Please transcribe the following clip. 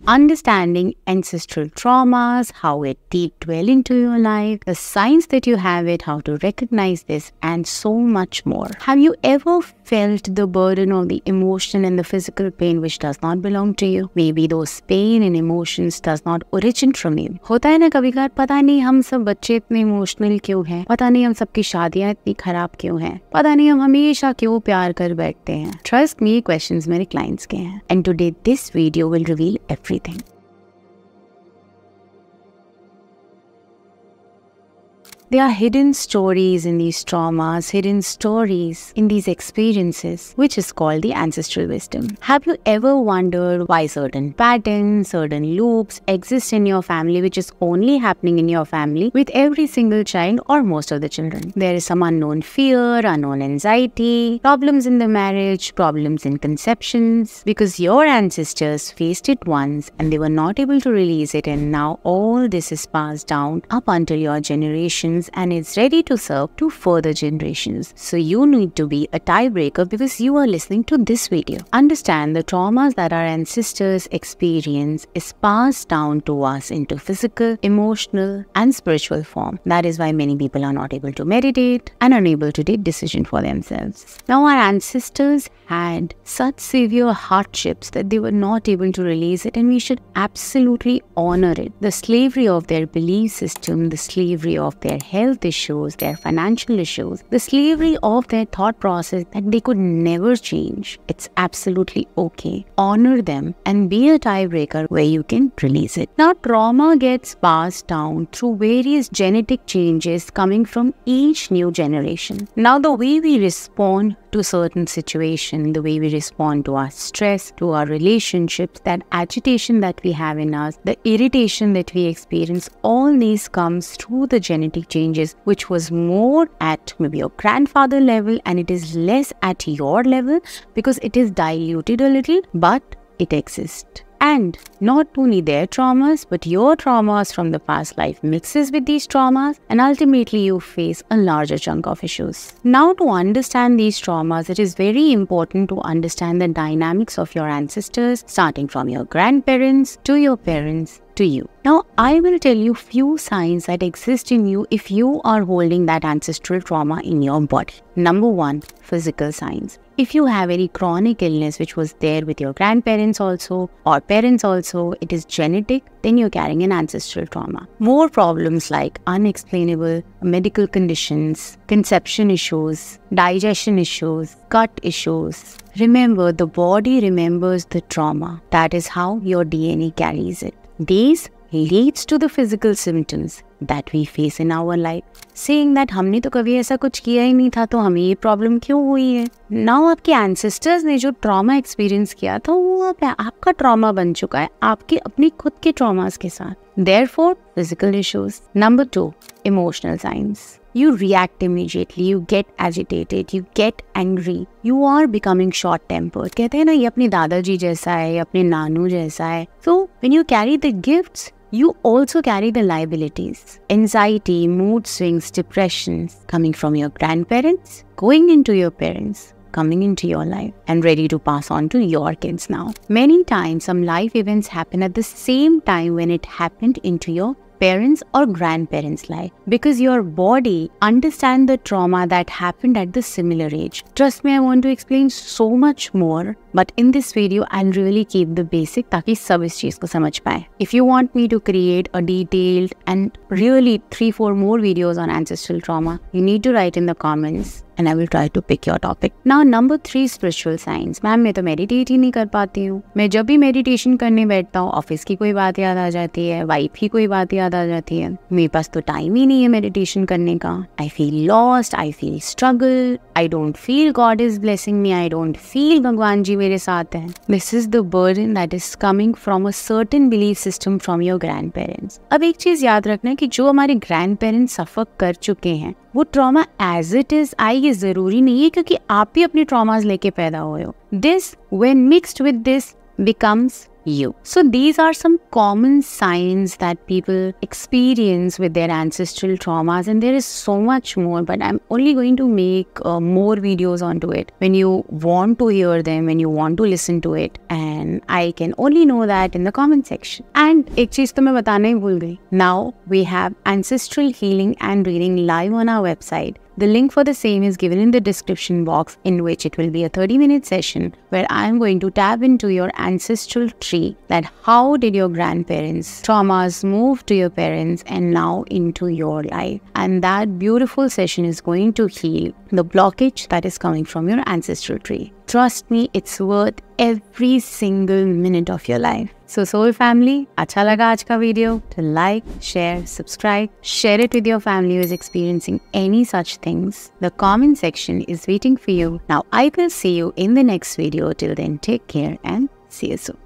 understanding ancestral traumas, how it deep dwell into your life, the signs that you have it, how to recognize this, and so much more. Have you ever felt the burden of the emotional and the physical pain which does not belong to you? Maybe those pain and emotions does not originate from you. होता है ना कभी कभार, पता नहीं हम सब बच्चे इतने इमोशनल क्यों हैं, पता नहीं हम सबकी शादियां इतनी खराब क्यों हैं, पता नहीं हम हमेशा क्यों प्यार कर बैठते हैं. Trust me, questions मेरे clients के हैं. And today this video will reveal everything. There are hidden stories in these traumas, hidden stories in these experiences, which is called the ancestral wisdom. Have you ever wondered why certain patterns, certain loops exist in your family, which is only happening in your family with every single child or most of the children? There is some unknown fear, unknown anxiety, problems in the marriage, problems in conceptions, because your ancestors faced it once and they were not able to release it, and now all this is passed down up until your generation, and it's ready to serve to further generations. So you need to be a tiebreaker because you are listening to this video. Understand the traumas that our ancestors experience is passed down to us into physical, emotional, and spiritual form. That is why many people are not able to meditate and unable to take decision for themselves. Now our ancestors had such severe hardships that they were not able to release it, and we should absolutely honor it. The slavery of their belief system, the slavery of their health issues, their financial issues, the slavery of their thought process that they could never change. It's absolutely okay. Honor them and be a tiebreaker where you can release it. Now, trauma gets passed down through various genetic changes coming from each new generation. Now, the way we respond to certain situation, the way we respond to our stress, to our relationships, that agitation that we have in us, the irritation that we experience, all these comes through the genetic changes, which was more at maybe your grandfather level and it is less at your level because it is diluted a little, but it exists. And not only their traumas, but your traumas from the past life mixes with these traumas, and ultimately you face a larger chunk of issues. Now, to understand these traumas, it is very important to understand the dynamics of your ancestors, starting from your grandparents to your parents to you. Now, I will tell you few signs that exist in you if you are holding that ancestral trauma in your body. Number one, physical signs. If you have any chronic illness which was there with your grandparents also or parents also, it is genetic, then you're carrying an ancestral trauma. More problems like unexplainable medical conditions, conception issues, digestion issues, gut issues. Remember, the body remembers the trauma. That is how your DNA carries it. These leads to the physical symptoms that we face in our life, saying that हमने तो कभी ऐसा कुछ किया ही नहीं था तो हमें ये प्रॉब्लम क्यों हुई है. नाउ आपके एंसेस्टर्स ने जो ट्रॉमा एक्सपीरियंस किया था वो आपका ट्रॉमा बन चुका है आपके अपने खुद के ट्रॉमास के साथ. Therefore, physical issues. Number two, emotional signs. You react immediately, you get agitated, you get angry, you are becoming short-tempered. कहते हैं ना ये अपने दादाजी जैसा है, ये अपने नानू जैसा है. So, when you carry the gifts, you also carry the liabilities. Anxiety, mood swings, depressions coming from your grandparents, going into your parents, coming into your life and ready to pass on to your kids now. Many times some life events happen at the same time when it happened into your parents or grandparents' life, because your body understands the trauma that happened at the similar age. Trust me, I want to explain so much more, but in this video I'll really keep the basic ताकि सब इस चीज को समझ पाए. If you want me to create a detailed and really 3-4 more videos on ancestral trauma, you need to write in the comments and I will try to pick your topic. Now, number 3, spiritual signs. Ma'am मैं तो meditate ही नहीं कर पाती हूँ. मैं जब भी meditation करने बैठता हूँ ऑफिस की कोई बात याद आ जाती है, वाइफ की कोई बात याद आ जाती है, मेरे पास तो टाइम ही नहीं है मेडिटेशन करने का. I feel lost, I feel struggle, I don't feel God is blessing me, I don't feel भगवान जी मेरे साथ हैं. This is the burden that is coming from a certain belief system from your grand parents. अब एक चीज याद रखना कि जो हमारे ग्रैंड पेरेंट्स सफर कर चुके हैं वो ट्रॉमा एज इट इज आएगी जरूरी नहीं है, क्योंकि आप भी अपने ट्रॉमास लेके पैदा हुए हो. This when mixed with this becomes you. So these are some common signs that people experience with their ancestral traumas, and there is so much more, but I'm only going to make more videos onto it when you want to hear them, when you want to listen to it, and I can only know that in the comment section. And एक चीज तो मैं बताना ही भूल गई. Now we have ancestral healing and reading live on our website. The link for the same is given in the description box, in which it will be a 30-minute session where I am going to tap into your ancestral tree, that how did your grandparents' traumas move to your parents and now into your life. And that beautiful session is going to heal the blockage that is coming from your ancestral tree. Trust me, it's worth every single minute of your life. So Soul Family, अच्छा लगा आज का video? To like, share, subscribe, share it with your family who is experiencing any such things. The comment section is waiting for you. Now I will see you in the next video. Till then, take care and see you soon.